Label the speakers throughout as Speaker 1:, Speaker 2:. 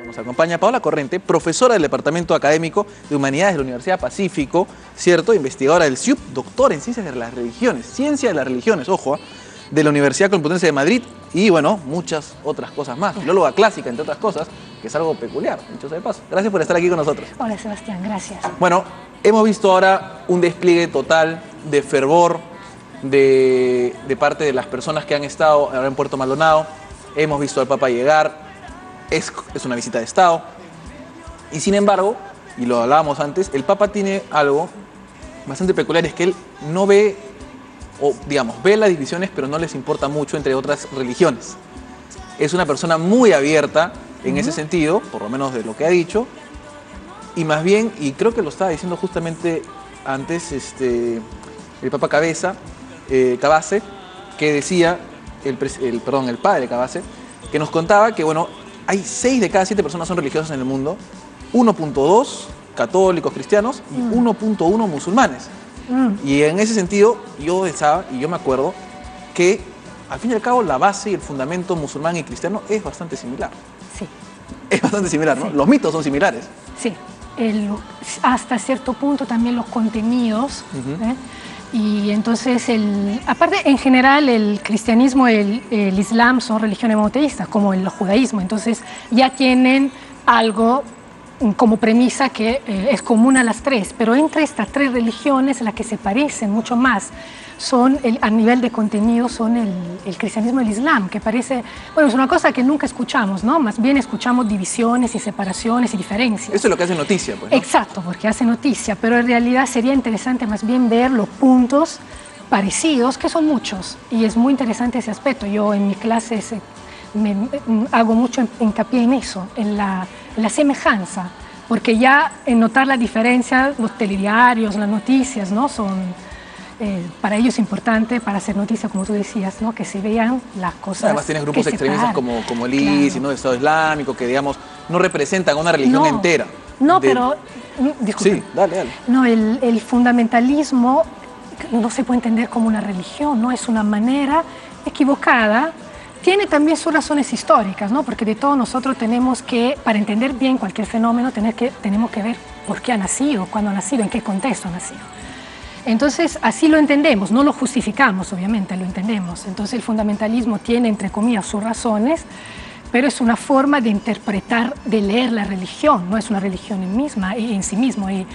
Speaker 1: Nos acompaña Paola Corrente, profesora del Departamento Académico de Humanidades de la Universidad Pacífico, ¿cierto? Investigadora del CIUP, doctora en Ciencias de las Religiones, Ciencia de las Religiones, ojo, de la Universidad Complutense de Madrid y, bueno, muchas otras cosas más. Filóloga clásica, entre otras cosas, que es algo peculiar, dicho sea de paso. Gracias por estar aquí con nosotros.
Speaker 2: Hola, Sebastián, gracias.
Speaker 1: Bueno, hemos visto ahora un despliegue total de fervor de parte de las personas que han estado ahora en Puerto Maldonado. Hemos visto al Papa llegar. Es una visita de Estado. Y sin embargo, y lo hablábamos antes, el Papa tiene algo bastante peculiar, es que él no ve, o digamos, ve las divisiones, pero no les importa mucho entre otras religiones. Es una persona muy abierta en ese sentido, por lo menos de lo que ha dicho, y más bien, y creo que lo estaba diciendo justamente antes el Papa Cabeza, Cabase, que decía, el padre Cabase, que nos contaba que, bueno, hay 6 de cada 7 personas son religiosas en el mundo, 1.2 católicos cristianos y 1.1 musulmanes. Y en ese sentido, yo pensaba, y yo me acuerdo, que al fin y al cabo la base y el fundamento musulmán y cristiano es bastante similar.
Speaker 2: Sí.
Speaker 1: Es bastante similar, ¿no? Sí. Los mitos son similares.
Speaker 2: Sí. Hasta cierto punto también los contenidos. Y entonces, aparte, en general, el cristianismo y el islam son religiones monoteístas, como el judaísmo. Entonces, ya tienen algo como premisa que es común a las 3. Pero entre estas 3 religiones, las que se parecen mucho más, son a nivel de contenido, son el cristianismo y el islam, que parece, bueno, es una cosa que nunca escuchamos, ¿no? Más bien escuchamos divisiones y separaciones y diferencias.
Speaker 1: Eso es lo que hace noticia, pues, ¿no?
Speaker 2: Exacto, porque hace noticia, pero en realidad sería interesante más bien ver los puntos parecidos, que son muchos, y es muy interesante ese aspecto. Yo en mis clases hago mucho hincapié en eso, en la semejanza, porque ya en notar la diferencia, los telediarios, las noticias, ¿no? Son... para ellos es importante, para hacer noticias, como tú decías, ¿no? Que se vean las cosas.
Speaker 1: Además tienes grupos extremistas como el ISIS, claro, ¿no? El Estado Islámico, que digamos no representan a una religión entera.
Speaker 2: Pero, disculpe.
Speaker 1: Sí, dale.
Speaker 2: No, el fundamentalismo no se puede entender como una religión, no es una manera equivocada. Tiene también sus razones históricas, ¿no? Porque de todos nosotros tenemos que, para entender bien cualquier fenómeno, tenemos que ver por qué ha nacido, cuándo ha nacido, en qué contexto ha nacido. Entonces, así lo entendemos, no lo justificamos, obviamente, lo entendemos. Entonces, el fundamentalismo tiene, entre comillas, sus razones, pero es una forma de interpretar, de leer la religión, no es una religión en sí mismo. Y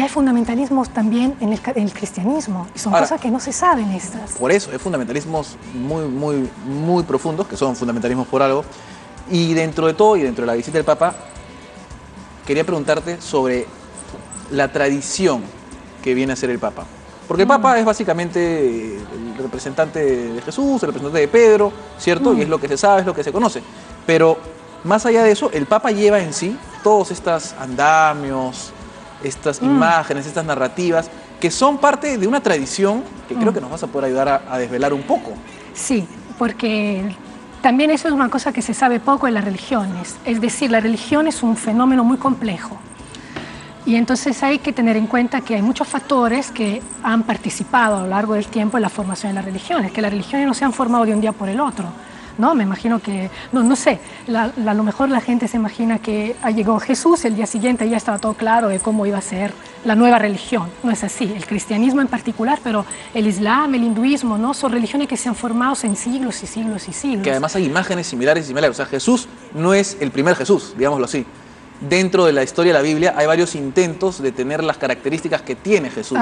Speaker 2: hay fundamentalismos también en el cristianismo, y son cosas que no se saben estas.
Speaker 1: Por eso, hay fundamentalismos muy profundos, que son fundamentalismos por algo. Y dentro de todo, y dentro de la visita del Papa, quería preguntarte sobre la tradición que viene a ser el Papa. Porque el Papa es básicamente el representante de Jesús, el representante de Pedro, ¿cierto? Y es lo que se sabe, es lo que se conoce. Pero más allá de eso, el Papa lleva en sí todos estos andamios, estas imágenes, estas narrativas, que son parte de una tradición que creo que nos vas a poder ayudar a desvelar un poco.
Speaker 2: Sí, porque también eso es una cosa que se sabe poco en las religiones. Es decir, la religión es un fenómeno muy complejo. Y entonces hay que tener en cuenta que hay muchos factores que han participado a lo largo del tiempo en la formación de las religiones, que las religiones no se han formado de un día por el otro, ¿no? Me imagino que, no sé, a lo mejor la gente se imagina que llegó Jesús, el día siguiente ya estaba todo claro de cómo iba a ser la nueva religión. No es así, el cristianismo en particular, pero el islam, el hinduismo, ¿no? Son religiones que se han formado en siglos y siglos y siglos.
Speaker 1: Que además hay imágenes similares. O sea, Jesús no es el primer Jesús, digámoslo así. Dentro de la historia de la Biblia hay varios intentos de tener las características que tiene Jesús,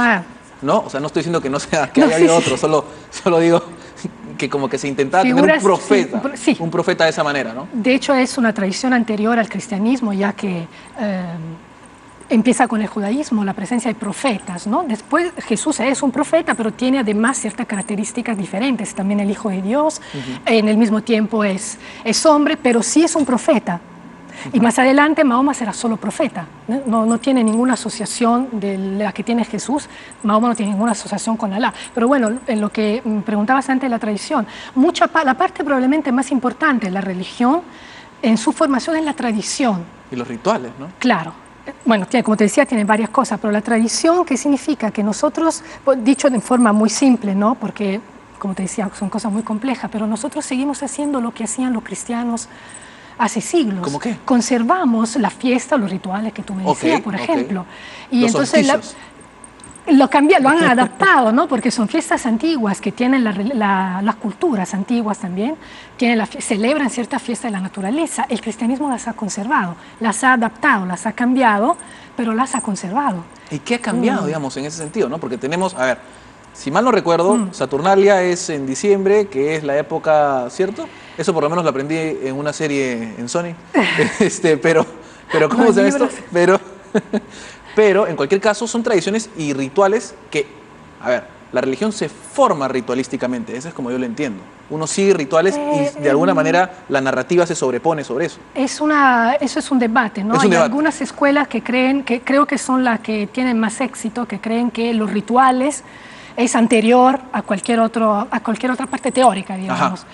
Speaker 1: ¿no? O sea, no estoy diciendo que no sea, que haya habido otro, solo digo que como que se intentaba tener un profeta, un profeta de esa manera, ¿no?
Speaker 2: De hecho, es una tradición anterior al cristianismo, ya que empieza con el judaísmo, la presencia de profetas, ¿no? Después Jesús es un profeta, pero tiene además ciertas características diferentes. También el Hijo de Dios, en el mismo tiempo es hombre, pero sí es un profeta. Y más adelante Mahoma será solo profeta, no tiene ninguna asociación de la que tiene Jesús. Mahoma no tiene ninguna asociación con Alá. Pero bueno, en lo que preguntabas antes de la tradición, la parte probablemente más importante de la religión en su formación es la tradición.
Speaker 1: Y los rituales, ¿no?
Speaker 2: Claro. Bueno, como te decía, tiene varias cosas, pero la tradición, ¿qué significa? Que nosotros, dicho de forma muy simple, ¿no? Porque como te decía, son cosas muy complejas, pero nosotros seguimos haciendo lo que hacían los cristianos hace siglos.
Speaker 1: ¿Cómo qué?
Speaker 2: Conservamos la fiesta, los rituales que tú me decías, por ejemplo. Y
Speaker 1: los
Speaker 2: entonces
Speaker 1: solsticios.
Speaker 2: lo han adaptado, ¿no? Porque son fiestas antiguas que tienen las culturas antiguas también, celebran ciertas fiestas de la naturaleza. El cristianismo las ha conservado, las ha adaptado, las ha cambiado, pero las ha conservado.
Speaker 1: ¿Y qué ha cambiado, digamos, en ese sentido, no? Porque tenemos, a ver, si mal no recuerdo, Saturnalia es en diciembre, que es la época, ¿cierto? Eso por lo menos lo aprendí en una serie en Sony. Pero ¿cómo se llama esto? Pero, en cualquier caso, son tradiciones y rituales que, a ver, la religión se forma ritualísticamente, eso es como yo lo entiendo. Uno sigue rituales y de alguna manera la narrativa se sobrepone sobre eso.
Speaker 2: Eso es un debate, ¿no?
Speaker 1: Es un debate.
Speaker 2: Algunas escuelas que creo que son las que tienen más éxito, que creen que los rituales es anterior a cualquier otra parte teórica, digamos.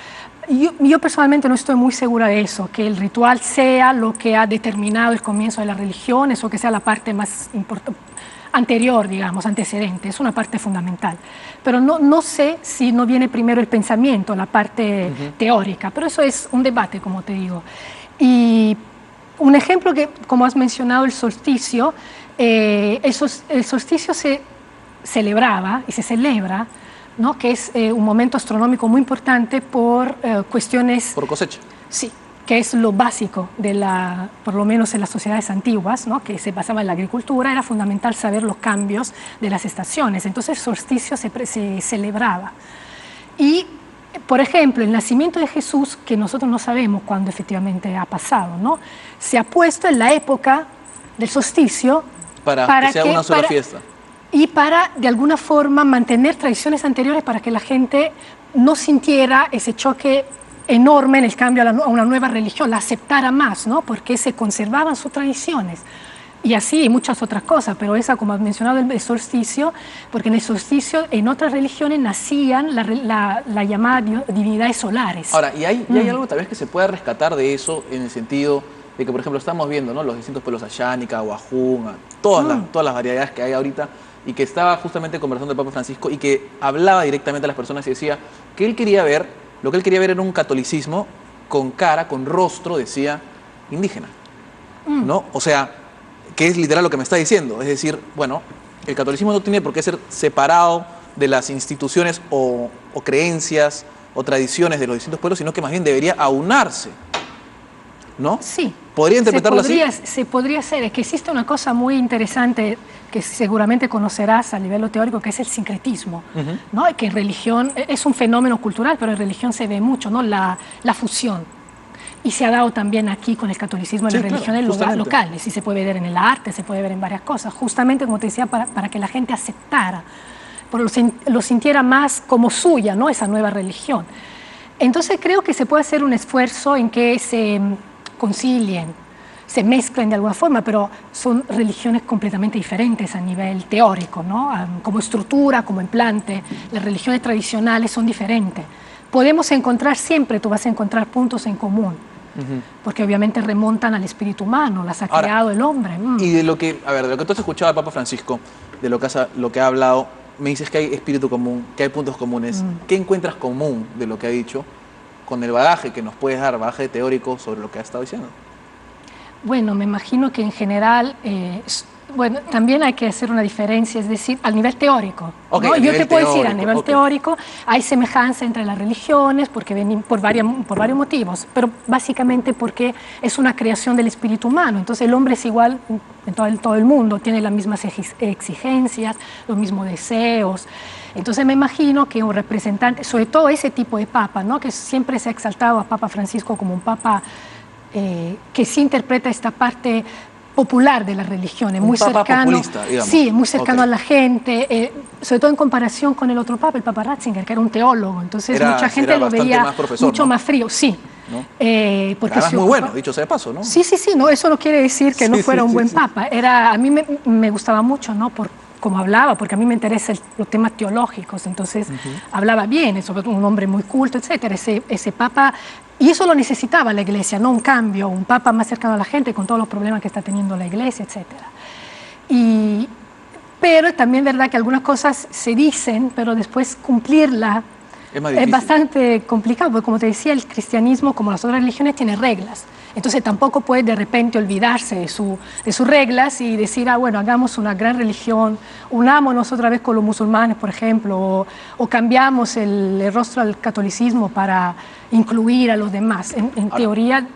Speaker 2: Yo personalmente no estoy muy segura de eso, que el ritual sea lo que ha determinado el comienzo de las religiones o que sea la parte más anterior, digamos, antecedente. Es una parte fundamental. Pero no sé si no viene primero el pensamiento, la parte teórica, pero eso es un debate, como te digo. Y un ejemplo que, como has mencionado, el solsticio, el solsticio se celebraba y se celebra, ¿no? Que es un momento astronómico muy importante por cuestiones...
Speaker 1: Por cosecha.
Speaker 2: Sí, que es lo básico por lo menos en las sociedades antiguas, ¿no? Que se basaba en la agricultura, era fundamental saber los cambios de las estaciones. Entonces el solsticio se celebraba. Y, por ejemplo, el nacimiento de Jesús, que nosotros no sabemos cuándo efectivamente ha pasado, ¿no? Se ha puesto en la época del solsticio
Speaker 1: para que sea una sola fiesta.
Speaker 2: Y para, de alguna forma, mantener tradiciones anteriores para que la gente no sintiera ese choque enorme en el cambio a una nueva religión, la aceptara más, ¿no? Porque se conservaban sus tradiciones. Y así muchas otras cosas, pero esa, como has mencionado, el solsticio, porque en el solsticio, en otras religiones, nacían la llamada divinidades solares.
Speaker 1: Ahora, ¿y hay algo tal vez que se pueda rescatar de eso en el sentido de que, por ejemplo, estamos viendo, ¿no? Los distintos pueblos ayánica, Wajún, todas las variedades que hay ahorita, y que estaba justamente conversando el Papa Francisco y que hablaba directamente a las personas y decía que él quería ver, lo que él quería ver era un catolicismo con cara, con rostro, decía, indígena, ¿no? O sea, que es literal lo que me está diciendo, es decir, bueno, el catolicismo no tiene por qué ser separado de las instituciones o creencias o tradiciones de los distintos pueblos, sino que más bien debería aunarse, ¿no?
Speaker 2: Sí.
Speaker 1: ¿Podría interpretarlo así?
Speaker 2: Se podría ser. Es que existe una cosa muy interesante que seguramente conocerás a nivel teórico, que es el sincretismo, ¿no? Que en religión es un fenómeno cultural, pero en religión se ve mucho, ¿no? La fusión. Y se ha dado también aquí con el catolicismo en las religiones locales. Y se puede ver en el arte, se puede ver en varias cosas. Justamente, como te decía, para que la gente aceptara, lo sintiera más como suya, ¿no? Esa nueva religión. Entonces creo que se puede hacer un esfuerzo en que se concilien, se mezclen de alguna forma, pero son religiones completamente diferentes a nivel teórico, ¿no? Como estructura, como implante, las religiones tradicionales son diferentes. Podemos encontrar siempre, tú vas a encontrar puntos en común, porque obviamente remontan al espíritu humano, las ha creado el hombre.
Speaker 1: Y de lo que tú has escuchado al Papa Francisco, de lo que ha hablado, me dices que hay espíritu común, que hay puntos comunes. ¿Qué encuentras común de lo que ha dicho con el bagaje que nos puedes dar, bagaje teórico sobre lo que ha estado diciendo?
Speaker 2: Bueno, me imagino que en general, bueno, también hay que hacer una diferencia, es decir, al nivel teórico. ¿No? Yo te puedo decir, a nivel teórico hay semejanza entre las religiones porque ven por varios motivos, pero básicamente porque es una creación del espíritu humano. Entonces el hombre es igual en todo el mundo, tiene las mismas exigencias, los mismos deseos. Entonces me imagino que un representante, sobre todo ese tipo de papa, ¿no? Que siempre se ha exaltado a Papa Francisco como un papa que sí interpreta esta parte popular de las religiones, muy cercano, sí, muy cercano a la gente, sobre todo en comparación con el otro papa, el Papa Ratzinger, que era un teólogo, entonces mucha gente lo veía mucho más frío, sí. ¿No?
Speaker 1: Porque además muy bueno, dicho sea de paso, ¿no?
Speaker 2: Sí, no, eso no quiere decir que no fuera un buen papa. A mí me gustaba mucho, ¿no? Como hablaba, porque a mí me interesan los temas teológicos, entonces hablaba bien, sobre todo un hombre muy culto, etcétera. Ese papa, y eso lo necesitaba la iglesia, no un cambio, un papa más cercano a la gente con todos los problemas que está teniendo la iglesia, etcétera. Pero también es verdad que algunas cosas se dicen, pero después cumplirla
Speaker 1: Es más
Speaker 2: Es
Speaker 1: difícil.
Speaker 2: bastante complicado, porque como te decía, el cristianismo, como las otras religiones, tiene reglas. Entonces tampoco puede de repente olvidarse de sus reglas y decir, ah, bueno, hagamos una gran religión, unámonos otra vez con los musulmanes, por ejemplo, o cambiamos el rostro al catolicismo para incluir a los demás. En teoría...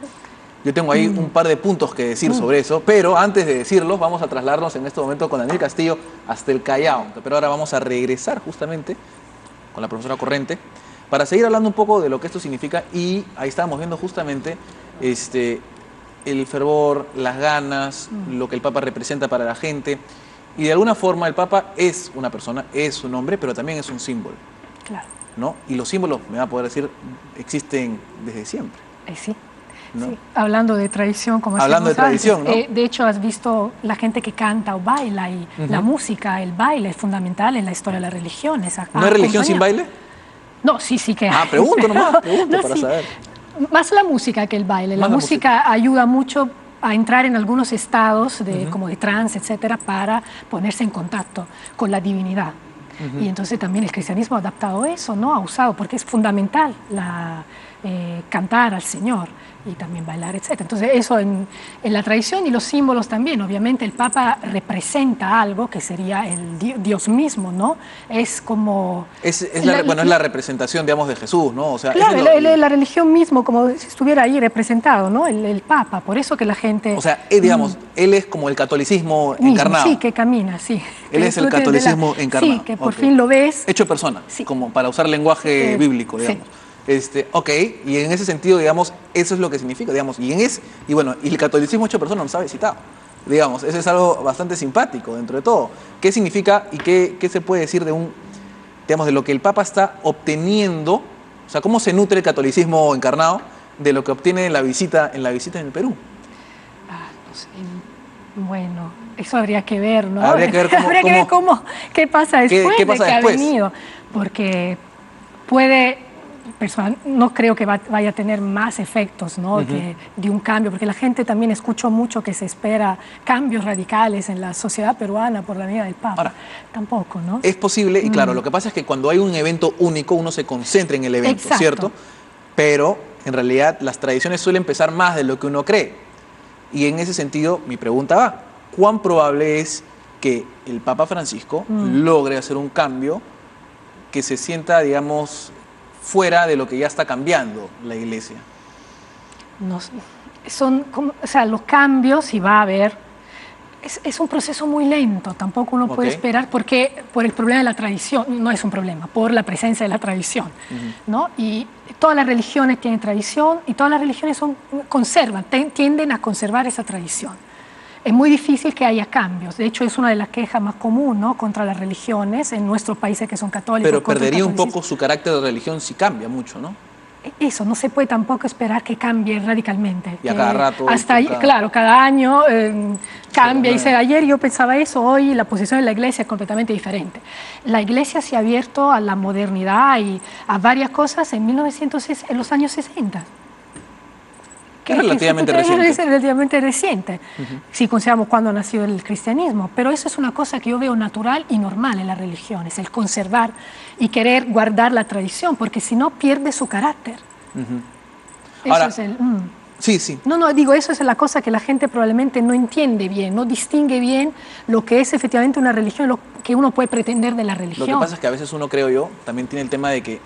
Speaker 1: Yo tengo ahí un par de puntos que decir sobre eso, pero antes de decirlos, vamos a trasladarnos en este momento con Daniel Castillo hasta el Callao. Pero ahora vamos a regresar justamente con la profesora Corrente para seguir hablando un poco de lo que esto significa, y ahí estábamos viendo justamente el fervor, las ganas, lo que el Papa representa para la gente, y de alguna forma el Papa es una persona, es un hombre, pero también es un símbolo,
Speaker 2: Claro.
Speaker 1: ¿no? Y los símbolos, me va a poder decir, existen desde siempre,
Speaker 2: Sí.
Speaker 1: ¿no?
Speaker 2: Sí, hablando de tradición, como
Speaker 1: Hablando de
Speaker 2: decíamos
Speaker 1: tradición,
Speaker 2: antes,
Speaker 1: ¿no?
Speaker 2: De hecho, has visto la gente que canta o baila, y la música, el baile es fundamental en la historia de las religiones.
Speaker 1: ¿No hay religión sin baile?
Speaker 2: No, sí que hay.
Speaker 1: Pregunto nomás, pregunto para
Speaker 2: sí.
Speaker 1: saber.
Speaker 2: Más la música que el baile.
Speaker 1: Más
Speaker 2: La
Speaker 1: la
Speaker 2: música ayuda mucho a entrar en algunos estados como de trance, etcétera, para ponerse en contacto con la divinidad. Y entonces también el cristianismo ha adaptado eso, ¿no? Ha usado, porque es fundamental cantar al Señor y también bailar, etc. Entonces eso en la tradición, y los símbolos también. Obviamente el Papa representa algo que sería el Dios mismo, ¿no? Es como...
Speaker 1: Es la representación, digamos, de Jesús, ¿no? O sea,
Speaker 2: Claro,
Speaker 1: es
Speaker 2: la religión mismo, como si estuviera ahí representado, ¿no? El Papa, por eso que la gente...
Speaker 1: o sea, digamos, él es como el catolicismo
Speaker 2: mismo,
Speaker 1: encarnado.
Speaker 2: sí, que camina, sí.
Speaker 1: Él
Speaker 2: Que
Speaker 1: es el
Speaker 2: disfrute de
Speaker 1: catolicismo encarnado.
Speaker 2: Sí, que por
Speaker 1: Ok.
Speaker 2: fin lo ves.
Speaker 1: Hecho persona,
Speaker 2: Sí.
Speaker 1: como para usar lenguaje bíblico,
Speaker 2: sí.
Speaker 1: digamos. Ok, y en ese sentido, digamos, eso es lo que significa, digamos, y bueno, y el catolicismo hecho persona nos ha visitado, digamos, eso es algo bastante simpático dentro de todo. ¿Qué significa y qué se puede decir digamos, de lo que el Papa está obteniendo? O sea, ¿cómo se nutre el catolicismo encarnado de lo que obtiene en la visita en el Perú?
Speaker 2: No sé, bueno, eso habría que ver, ¿no?
Speaker 1: Habría que ver
Speaker 2: qué pasa después
Speaker 1: qué pasa
Speaker 2: de que
Speaker 1: después.
Speaker 2: ha venido, porque no creo que vaya a tener más efectos, ¿no? Que de un cambio, porque la gente también escuchó mucho que se espera cambios radicales en la sociedad peruana por la venida del Papa.
Speaker 1: Ahora,
Speaker 2: tampoco, ¿no?
Speaker 1: Es posible, y claro, lo que pasa es que cuando hay un evento único, uno se concentra en el evento,
Speaker 2: Exacto.
Speaker 1: ¿cierto? Pero en realidad las tradiciones suelen pesar más de lo que uno cree. Y en ese sentido, mi pregunta va, ¿cuán probable es que el Papa Francisco logre hacer un cambio que se sienta, digamos, fuera de lo que ya está cambiando la Iglesia?
Speaker 2: No, o sea, los cambios, si va a haber, es un proceso muy lento, tampoco uno puede esperar, porque por el problema de la tradición, no es un problema, por la presencia de la tradición, ¿no? Y todas las religiones tienen tradición, y todas las religiones tienden a conservar esa tradición. Es muy difícil que haya cambios. De hecho, es una de las quejas más comunes, ¿no?, contra las religiones en nuestros países que son católicos.
Speaker 1: Pero perdería un poco su carácter de religión si cambia mucho, ¿no?
Speaker 2: Eso, no se puede tampoco esperar que cambie radicalmente.
Speaker 1: Y a cada rato.
Speaker 2: Claro, cada año cambia. Y ayer yo pensaba eso, hoy la posición de la Iglesia es completamente diferente. La Iglesia se ha abierto a la modernidad y a varias cosas en los años 60.
Speaker 1: Es relativamente reciente.
Speaker 2: Es relativamente reciente, si consideramos cuándo ha nacido el cristianismo. Pero eso es una cosa que yo veo natural y normal en las religiones, el conservar y querer guardar la tradición, porque si no pierde su carácter.
Speaker 1: Ahora,
Speaker 2: Eso es
Speaker 1: Sí.
Speaker 2: No, digo, eso es la cosa que la gente probablemente no entiende bien, no distingue bien lo que es efectivamente una religión, lo que uno puede pretender de la religión.
Speaker 1: Lo que pasa es que a veces uno, creo yo, también tiene el tema de que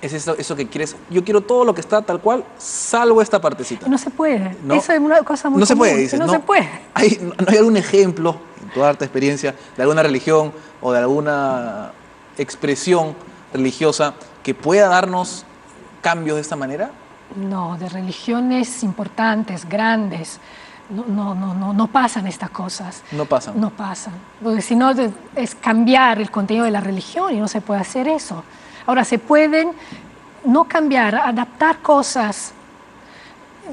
Speaker 1: es eso que quieres. Yo quiero todo lo que está tal cual, salvo esta partecita.
Speaker 2: No se puede.
Speaker 1: ¿No?
Speaker 2: Eso es una cosa muy
Speaker 1: No se
Speaker 2: común,
Speaker 1: puede, dices.
Speaker 2: No se puede.
Speaker 1: ¿No hay algún ejemplo, en toda esta experiencia, de alguna religión o de alguna expresión religiosa que pueda darnos cambios de esta manera?
Speaker 2: No, de religiones importantes, grandes, no pasan estas cosas.
Speaker 1: No pasan.
Speaker 2: No pasan. Porque si no, es cambiar el contenido de la religión y no se puede hacer eso. Ahora, se pueden no cambiar, adaptar cosas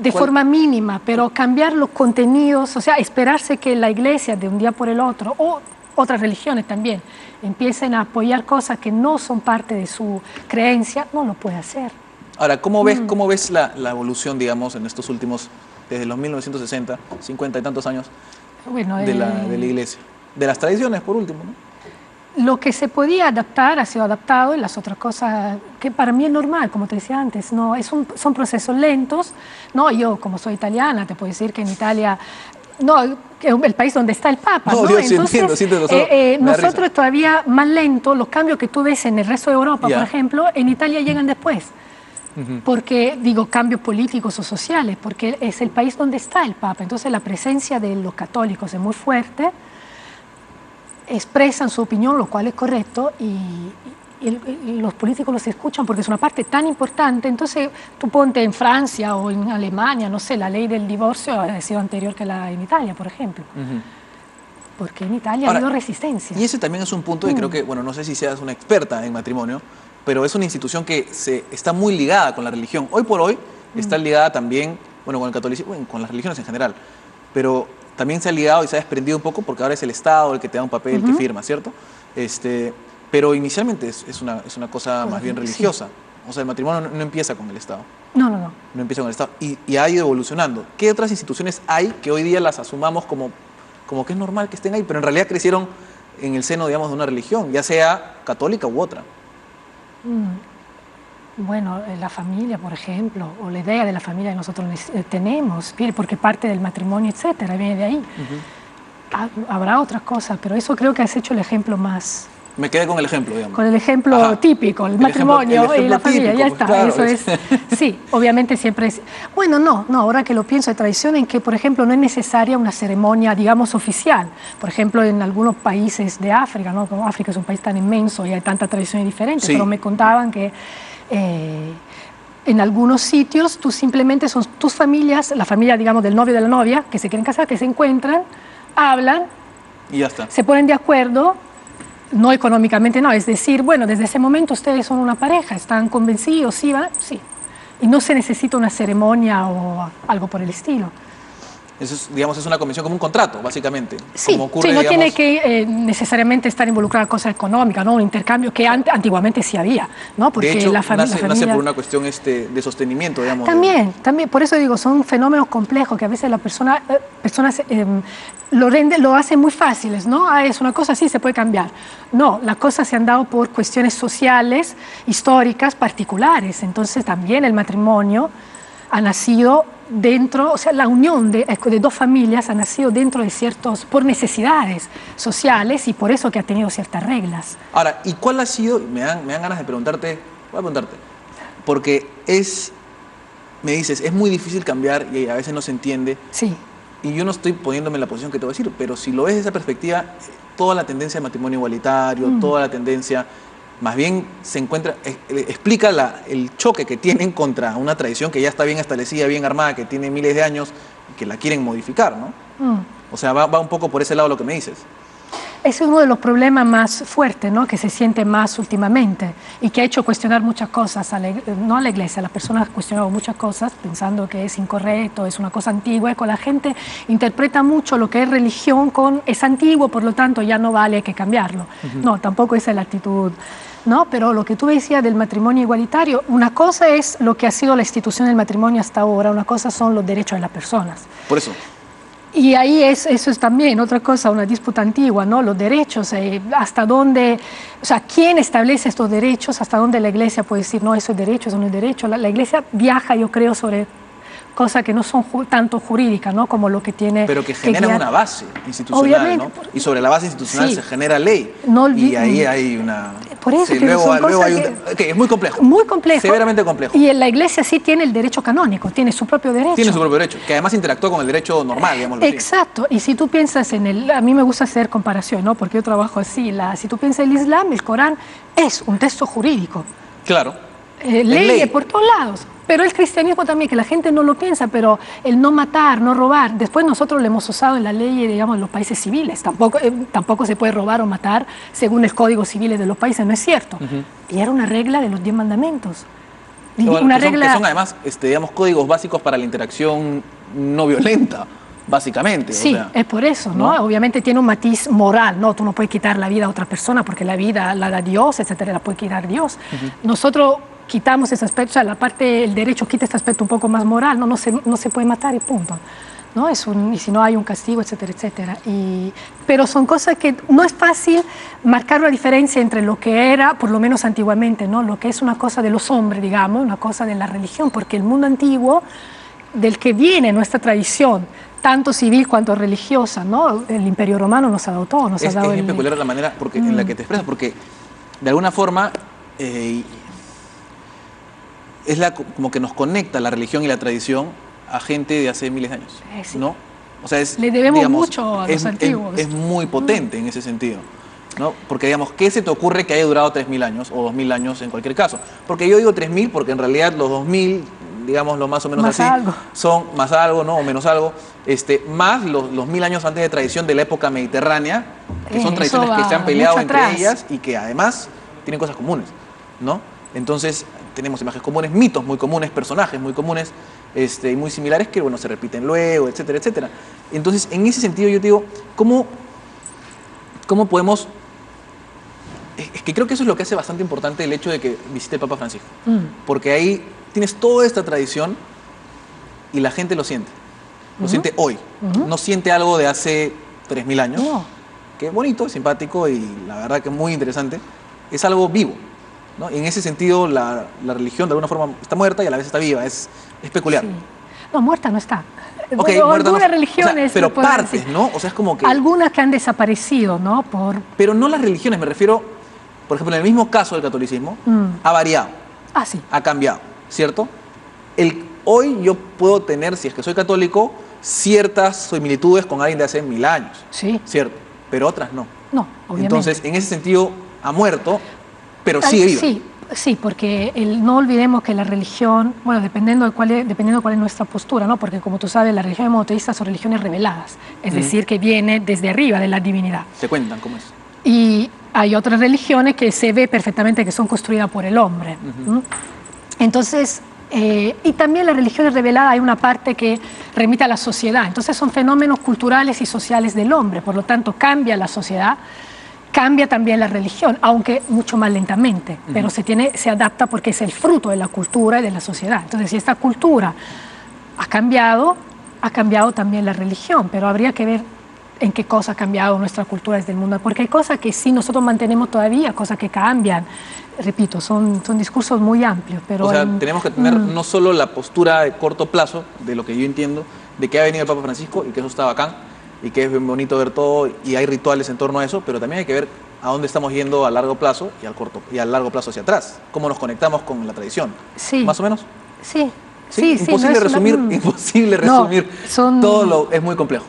Speaker 2: de forma mínima, pero cambiar los contenidos, o sea, esperarse que la Iglesia de un día por el otro, o otras religiones también, empiecen a apoyar cosas que no son parte de su creencia, no lo puede hacer.
Speaker 1: Ahora, ¿cómo ves la evolución, digamos, en estos últimos, desde los 1960, 50 y tantos años,
Speaker 2: Bueno,
Speaker 1: de la Iglesia? De las tradiciones, por último, ¿no?
Speaker 2: lo que se podía adaptar ha sido adaptado y las otras cosas que para mí es normal, como te decía antes, no, son procesos lentos. No, yo como soy italiana te puedo decir que en Italia, no, que es el país donde está el Papa.
Speaker 1: No,
Speaker 2: ¿no?
Speaker 1: Dios, entonces,
Speaker 2: nosotros es todavía más lento, los cambios que tú ves en el resto de Europa, por ejemplo, en Italia llegan después. Porque, digo, cambios políticos o sociales, porque es el país donde está el Papa. Entonces la presencia de los católicos es muy fuerte, expresan su opinión, lo cual es correcto, y los políticos los escuchan porque es una parte tan importante. Entonces tú ponte en Francia o en Alemania, no sé, la ley del divorcio ha sido anterior que la en Italia, por ejemplo. Porque en Italia ha habido resistencia.
Speaker 1: Y ese también es un punto, y creo que, bueno, no sé si seas una experta en matrimonio, pero es una institución que está muy ligada con la religión. Hoy por hoy está ligada también, bueno, con el catolicismo, bueno, con las religiones en general, pero también se ha ligado y se ha desprendido un poco porque ahora es el Estado el que te da un papel, que firma, ¿cierto? Pero inicialmente es una cosa más bien religiosa. O sea, el matrimonio no empieza con el Estado.
Speaker 2: No.
Speaker 1: No empieza con el Estado. Y ha ido evolucionando. ¿Qué otras instituciones hay que hoy día las asumamos como que es normal que estén ahí, pero en realidad crecieron en el seno, digamos, de una religión, ya sea católica u otra?
Speaker 2: Bueno, la familia, por ejemplo, o la idea de la familia que nosotros tenemos, porque parte del matrimonio, etcétera, viene de ahí. Habrá otras cosas, pero eso creo que has hecho el ejemplo más...
Speaker 1: Me quedé con el ejemplo, digamos.
Speaker 2: Con el ejemplo típico, el matrimonio y la familia,
Speaker 1: típico,
Speaker 2: ya está.
Speaker 1: Claro,
Speaker 2: eso es. Sí, obviamente siempre es... Bueno, no, ahora que lo pienso, hay tradición en que, por ejemplo, no es necesaria una ceremonia, digamos, oficial. Por ejemplo, en algunos países de África, ¿no? Como África es un país tan inmenso y hay tantas tradiciones diferentes, pero me contaban que en algunos sitios tú simplemente son tus familias, la familia, digamos, del novio y de la novia, que se quieren casar, que se encuentran, hablan,
Speaker 1: y ya está.
Speaker 2: Se ponen de acuerdo. No económicamente, no, es decir, bueno, desde ese momento ustedes son una pareja, están convencidos, sí, ¿va? Sí. Y no se necesita una ceremonia o algo por el estilo.
Speaker 1: Eso es, digamos, es una convención como un contrato, básicamente.
Speaker 2: Sí,
Speaker 1: como ocurre,
Speaker 2: no
Speaker 1: digamos...
Speaker 2: tiene que necesariamente estar involucrada cosas económicas, ¿no? Un intercambio que antiguamente sí había, ¿no? Porque
Speaker 1: de hecho,
Speaker 2: la familia
Speaker 1: nace por una cuestión de sostenimiento, digamos.
Speaker 2: También, por eso digo, son fenómenos complejos que a veces las personas lo hacen muy fáciles, ¿no? Es una cosa así, se puede cambiar. No, las cosas se han dado por cuestiones sociales, históricas, particulares. Entonces también el matrimonio ha nacido dentro, o sea, la unión de dos familias ha nacido dentro de por necesidades sociales y por eso que ha tenido ciertas reglas.
Speaker 1: Ahora, ¿y cuál ha sido? Me dan ganas de preguntarte, voy a preguntarte, porque me dices, es muy difícil cambiar y a veces no se entiende.
Speaker 2: Sí.
Speaker 1: Y yo no estoy poniéndome en la posición que te voy a decir, pero si lo ves desde esa perspectiva, toda la tendencia de matrimonio igualitario, toda la tendencia, más bien se encuentra, explica el choque que tienen contra una tradición que ya está bien establecida, bien armada, que tiene miles de años y que la quieren modificar, ¿no? O sea, va un poco por ese lado lo que me dices.
Speaker 2: Ese es uno de los problemas más fuertes, ¿no? Que se siente más últimamente y que ha hecho cuestionar muchas cosas, no a la iglesia, las personas han cuestionado muchas cosas pensando que es incorrecto, es una cosa antigua, y con la gente interpreta mucho lo que es religión es antiguo, por lo tanto ya no vale, hay que cambiarlo. No, tampoco esa es la actitud, ¿no? Pero lo que tú decías del matrimonio igualitario, una cosa es lo que ha sido la institución del matrimonio hasta ahora, una cosa son los derechos de las personas.
Speaker 1: Por eso.
Speaker 2: Y ahí eso es también otra cosa, una disputa antigua, ¿no? Los derechos, hasta dónde, o sea, ¿quién establece estos derechos? Hasta dónde la iglesia puede decir, no, eso es derecho, eso no es derecho. La iglesia viaja, yo creo, sobre cosas que no son tanto jurídicas, ¿no? Como lo que tiene...
Speaker 1: Pero que generan una base institucional,
Speaker 2: obviamente,
Speaker 1: ¿no? Y sobre la base institucional se genera ley.
Speaker 2: No
Speaker 1: y ahí hay una...
Speaker 2: Por eso,
Speaker 1: luego hay es muy complejo.
Speaker 2: Muy complejo.
Speaker 1: Severamente complejo.
Speaker 2: Y en la iglesia sí tiene el derecho canónico, tiene su propio derecho.
Speaker 1: Tiene su propio derecho, que además interactúa con el derecho normal, digámoslo así.
Speaker 2: Exacto. Y si tú piensas a mí me gusta hacer comparación, ¿no? Porque yo trabajo así. Si tú piensas en el Islam, el Corán es un texto jurídico.
Speaker 1: Claro.
Speaker 2: Ley por todos lados. Pero el cristianismo también, que la gente no lo piensa, pero el no matar, no robar, después nosotros lo hemos usado en la ley, digamos, en los países civiles. Tampoco se puede robar o matar según el código civil de los países, no es cierto. Y era una regla de los 10 mandamientos.
Speaker 1: Una regla... que son además, digamos, códigos básicos para la interacción no violenta, básicamente.
Speaker 2: Sí, o sea, es por eso, ¿no? Obviamente tiene un matiz moral, ¿no? Tú no puedes quitar la vida a otra persona porque la vida la da Dios, etcétera, la puede quitar Dios. Nosotros quitamos ese aspecto, o sea, la parte, el derecho quita este aspecto un poco más moral, no se puede matar y punto. ¿No? Y si no hay un castigo, etcétera, etcétera. Pero son cosas que no es fácil marcar una diferencia entre lo que era, por lo menos antiguamente, ¿no? Lo que es una cosa de los hombres, digamos, una cosa de la religión, porque el mundo antiguo, del que viene nuestra tradición, tanto civil cuanto religiosa, ¿no? El Imperio Romano nos ha dado todo, nos ha dado
Speaker 1: es peculiar la manera en la que te expresas, porque de alguna forma es como que nos conecta la religión y la tradición a gente de hace miles de años,
Speaker 2: sí.
Speaker 1: ¿no? O sea,
Speaker 2: le debemos mucho a los antiguos.
Speaker 1: Es muy potente en ese sentido, ¿no? Porque, digamos, ¿qué se te ocurre que haya durado 3.000 años o 2.000 años en cualquier caso? Porque yo digo 3.000 porque en realidad los 2.000, digamos, lo más o menos
Speaker 2: más
Speaker 1: así,
Speaker 2: algo.
Speaker 1: son más algo, ¿no? O menos algo, más los 1.000 años antes de tradición de la época mediterránea, que son tradiciones que se han peleado entre ellas y que además tienen cosas comunes, ¿no? Entonces, tenemos imágenes comunes, mitos muy comunes, personajes muy comunes, y muy similares que, bueno, se repiten luego, etcétera, etcétera. Entonces, en ese sentido yo te digo, ¿cómo podemos...? Es que creo que eso es lo que hace bastante importante el hecho de que visite el Papa Francisco. Porque ahí tienes toda esta tradición y la gente lo siente. Lo siente hoy. No siente algo de hace 3.000 años.
Speaker 2: No.
Speaker 1: Que es bonito, es simpático y la verdad que es muy interesante. Es algo vivo, ¿no? Y en ese sentido la religión de alguna forma está muerta y a la vez está viva. Es peculiar.
Speaker 2: Sí. No, muerta no está.
Speaker 1: Okay,
Speaker 2: bueno,
Speaker 1: muerta
Speaker 2: algunas
Speaker 1: no,
Speaker 2: religiones...
Speaker 1: o sea, pero partes,
Speaker 2: decir.
Speaker 1: ¿no? O sea, es como que...
Speaker 2: Algunas que han desaparecido, ¿no?
Speaker 1: Pero no las religiones, me refiero, por ejemplo, en el mismo caso del catolicismo, ha variado.
Speaker 2: Ah, sí.
Speaker 1: Ha cambiado, ¿cierto? Hoy yo puedo tener, si es que soy católico, ciertas similitudes con alguien de hace 1.000 años.
Speaker 2: Sí.
Speaker 1: ¿Cierto? Pero otras no.
Speaker 2: No, obviamente.
Speaker 1: Entonces, en ese sentido, ha muerto, pero sigue viva.
Speaker 2: Sí, porque no olvidemos que la religión, bueno, dependiendo de cuál es nuestra postura, ¿no? Porque como tú sabes, las religiones monoteístas son religiones reveladas, es decir, que viene desde arriba de la divinidad.
Speaker 1: ¿Te cuentan cómo es?
Speaker 2: Y hay otras religiones que se ve perfectamente que son construidas por el hombre. Entonces, y también las religiones reveladas hay una parte que remite a la sociedad, entonces son fenómenos culturales y sociales del hombre, por lo tanto cambia la sociedad, cambia también la religión, aunque mucho más lentamente, pero se adapta porque es el fruto de la cultura y de la sociedad. Entonces, si esta cultura ha cambiado también la religión, pero habría que ver en qué cosa ha cambiado nuestra cultura desde el mundo, porque hay cosas que sí nosotros mantenemos todavía, cosas que cambian. Repito, son discursos muy amplios. Pero
Speaker 1: o sea, tenemos que tener no solo la postura de corto plazo, de lo que yo entiendo, de que ha venido el Papa Francisco y que eso está bacán, y que es bien bonito ver todo y hay rituales en torno a eso, pero también hay que ver a dónde estamos yendo a largo plazo y a largo plazo hacia atrás, cómo nos conectamos con la tradición.
Speaker 2: Sí.
Speaker 1: ¿Más o menos?
Speaker 2: Sí.
Speaker 1: Imposible resumir todo es muy complejo.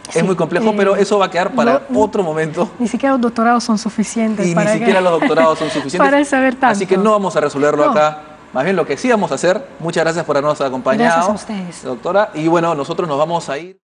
Speaker 2: Sí,
Speaker 1: es muy complejo, pero eso va a quedar para otro momento.
Speaker 2: Ni siquiera los doctorados son suficientes.
Speaker 1: Y ni siquiera los doctorados son suficientes.
Speaker 2: Para saber tanto.
Speaker 1: Así que no vamos a resolverlo acá. Más bien lo que sí vamos a hacer, muchas gracias por habernos acompañado.
Speaker 2: Gracias a ustedes.
Speaker 1: Doctora. Y bueno, nosotros nos vamos a ir.